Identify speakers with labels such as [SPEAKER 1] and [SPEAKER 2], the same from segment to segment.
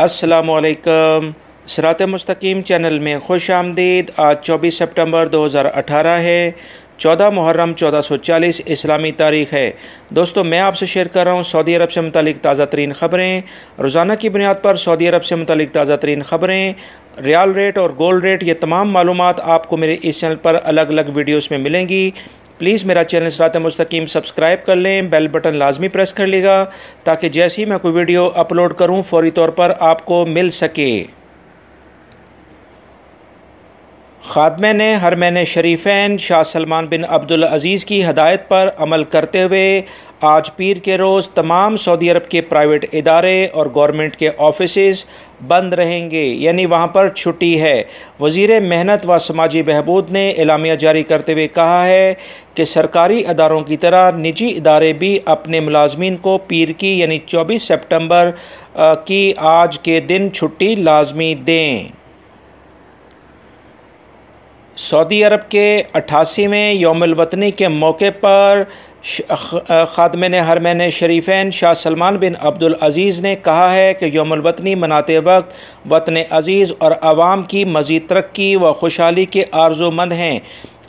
[SPEAKER 1] अस्सलामुअलैकुम। सिरात मुस्तकीम चैनल में खुश आमदीद। आज 24 सितंबर 2018 है। 14 मुहर्रम 1440 इस्लामी तारीख़ है। दोस्तों, मैं आपसे शेयर कर रहा हूँ सऊदी अरब से मुतालिक ताज़ा तरीन ख़बरें। रोज़ाना की बुनियाद पर सऊदी अरब से मुतालिक ताज़ा तरीन ख़बरें, रियाल रेट और गोल्ड रेट, ये तमाम मालूमात आपको मेरे इस चैनल पर अलग अलग वीडियोस में मिलेंगी। प्लीज़ मेरा चैनल सिरात मुस्तकीम सब्सक्राइब कर लें, बेल बटन लाजमी प्रेस कर लेगा ताकि जैसे ही मैं कोई वीडियो अपलोड करूं फ़ौरी तौर पर आपको मिल सके। खादमे ने हरमैन शरीफैन शाह सलमान बिन अब्दुल अज़ीज़ की हदायत पर अमल करते हुए आज पीर के रोज़ तमाम सऊदी अरब के प्राइवेट इदारे और गवर्नमेंट के ऑफिसेज़ बंद रहेंगे, यानी वहाँ पर छुट्टी है। वज़ीर मेहनत व समाजी बहबूद ने एलामिया जारी करते हुए कहा है कि सरकारी इदारों की तरह निजी इदारे भी अपने मुलाजमीन को पीर की यानी 24 सितंबर की आज के दिन छुट्टी लाजमी दें। सऊदी अरब के 88वें यौमुल वतनी के मौके पर खादमे ने हरमैन शरीफैन शाह सलमान बिन अब्दुल अज़ीज़ ने कहा है कि यौमुल वतनी मनाते वक्त वतन अज़ीज़ और आवाम की मज़ीद तरक्की व खुशहाली के आरज़ूमंद हैं।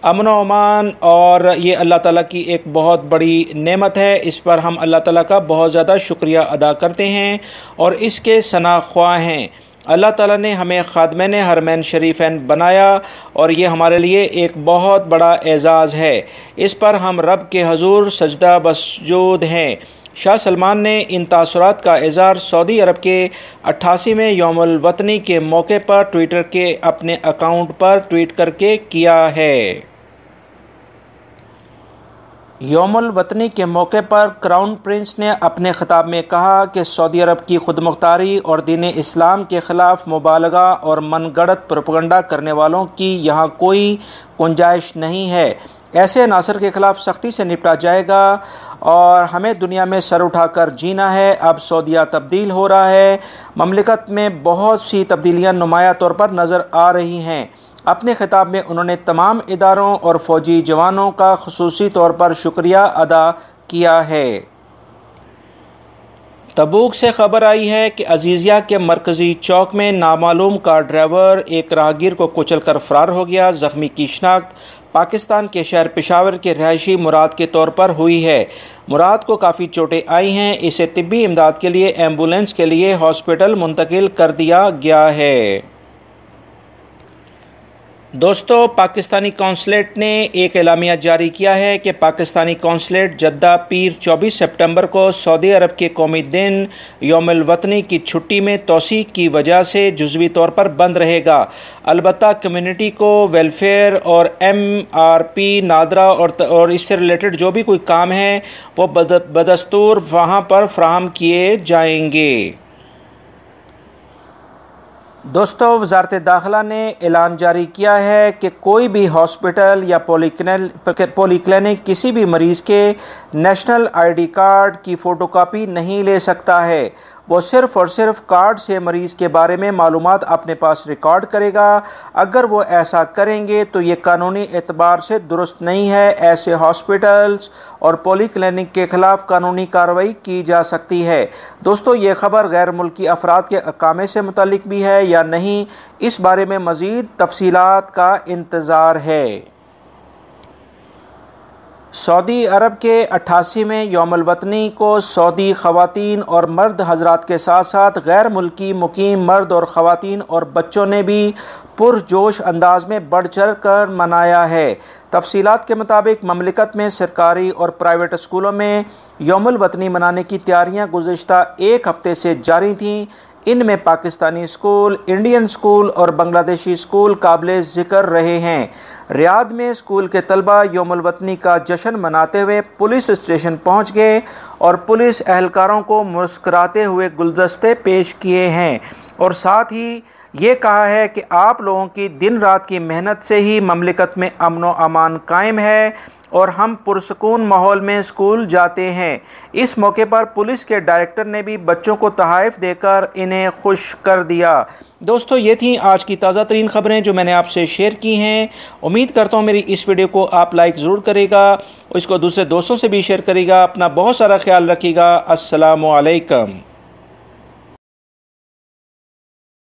[SPEAKER 1] अमन व अमान और ये अल्लाह ताला की एक बहुत बड़ी नेमत है। इस पर हम अल्लाह ताला का बहुत ज़्यादा शुक्रिया अदा करते हैं और इसके सना ख्वाह हैं। अल्लाह ताला ने हमें खादमैन हरमैन शरीफैन बनाया और ये हमारे लिए एक बहुत बड़ा एज़ाज़ है। इस पर हम रब के हजूर सजदा बसजूद हैं। शाह सलमान ने इन तासुरात का इज़हार सऊदी अरब के 88वें यौमुल वतनी के मौके पर ट्विटर के अपने अकाउंट पर ट्वीट करके किया है। यौमुल वतनी के मौके पर क्राउन प्रिंस ने अपने ख़िताब में कहा कि सऊदी अरब की खुदमुख्तारी और दीन इस्लाम के ख़िलाफ़ मुबालगा और मनगढ़ंत प्रोपगंडा करने वालों की यहाँ कोई गुंजाइश नहीं है। ऐसे अनासर के ख़िलाफ़ सख्ती से निपटा जाएगा और हमें दुनिया में सर उठाकर जीना है। अब सऊदीया तब्दील हो रहा है। ममलिकत में बहुत सी तब्दीलियाँ नुमाया तौर पर नज़र आ रही हैं। अपने खिताब में उन्होंने तमाम इदारों और फ़ौजी जवानों का ख़ुसूसी तौर पर शुक्रिया अदा किया है। तबूक से खबर आई है कि अजीज़िया के मरकज़ी चौक में नामालूम कार ड्राइवर एक राहगीर को कुचलकर फ़रार हो गया। ज़ख्मी की शिनाख्त पाकिस्तान के शहर पेशावर के रहायशी मुराद के तौर पर हुई है। मुराद को काफ़ी चोटें आई हैं। इसे तिब्बी इमदाद के लिए एम्बुलेंस के लिए हॉस्पिटल मुंतकिल कर दिया गया है। दोस्तों, पाकिस्तानी कौंसलेट ने एक एलामिया जारी किया है कि पाकिस्तानी कौंसलेट जद्दा पीर 24 सितंबर को सऊदी अरब के कौमी दिन यौमुल वतनी की छुट्टी में तौसीक की वजह से जुज़वी तौर पर बंद रहेगा। अलबत्ता कम्युनिटी को वेलफेयर और MRP नादरा और इससे रिलेटेड जो भी कोई काम है वो बदस्तूर वहाँ पर फ्राहम किए जाएंगे। दोस्तों, वज़ारत दाखिला ने ऐलान जारी किया है कि कोई भी हॉस्पिटल या पॉलीक्लिनिक किसी भी मरीज़ के नेशनल ID कार्ड की फ़ोटोकॉपी नहीं ले सकता है। वो सिर्फ़ और सिर्फ कार्ड से मरीज़ के बारे में मालूमात अपने पास रिकॉर्ड करेगा। अगर वो ऐसा करेंगे तो ये कानूनी एतबार से दुरुस्त नहीं है। ऐसे हॉस्पिटल्स और पॉलीक्लिनिक के ख़िलाफ़ कानूनी कार्रवाई की जा सकती है। दोस्तों, ये ख़बर गैर मुल्की अफराद के अकामे से मुतल्लिक भी है या नहीं, इस बारे में मज़ीद तफसीलात का इंतज़ार है। सऊदी अरब के 88वें यौमुल वतनी को सऊदी ख़वातीन और मर्द हज़रात के साथ साथ गैर मुल्की मुकीम मर्द और ख़वातीन और बच्चों ने भी पुरजोश अंदाज में बढ़ चढ़ कर मनाया है। तफसीलात के मुताबिक ममलिकत में सरकारी और प्राइवेट स्कूलों में यौमुल वतनी मनाने की तैयारियाँ गुज़िश्ता एक हफ़्ते से जारी थीं। इनमें पाकिस्तानी स्कूल, इंडियन स्कूल और बांग्लादेशी स्कूल काबिल ज़िक्र रहे हैं। रियाद में स्कूल के तलबा यौमुल वतनी का जश्न मनाते हुए पुलिस स्टेशन पहुंच गए और पुलिस एहलकारों को मुस्कुराते हुए गुलदस्ते पेश किए हैं और साथ ही ये कहा है कि आप लोगों की दिन रात की मेहनत से ही ममलिकत में अमन व अमान कायम है और हम पुरसकून माहौल में स्कूल जाते हैं। इस मौके पर पुलिस के डायरेक्टर ने भी बच्चों को तोहफ़े देकर इन्हें खुश कर दिया। दोस्तों, ये थी आज की ताज़ा तरीन ख़बरें जो मैंने आपसे शेयर की हैं। उम्मीद करता हूँ मेरी इस वीडियो को आप लाइक ज़रूर करेगा और इसको दूसरे दोस्तों से भी शेयर करेगा। अपना बहुत सारा ख्याल रखिएगा। अस्सलामु अलैकुम।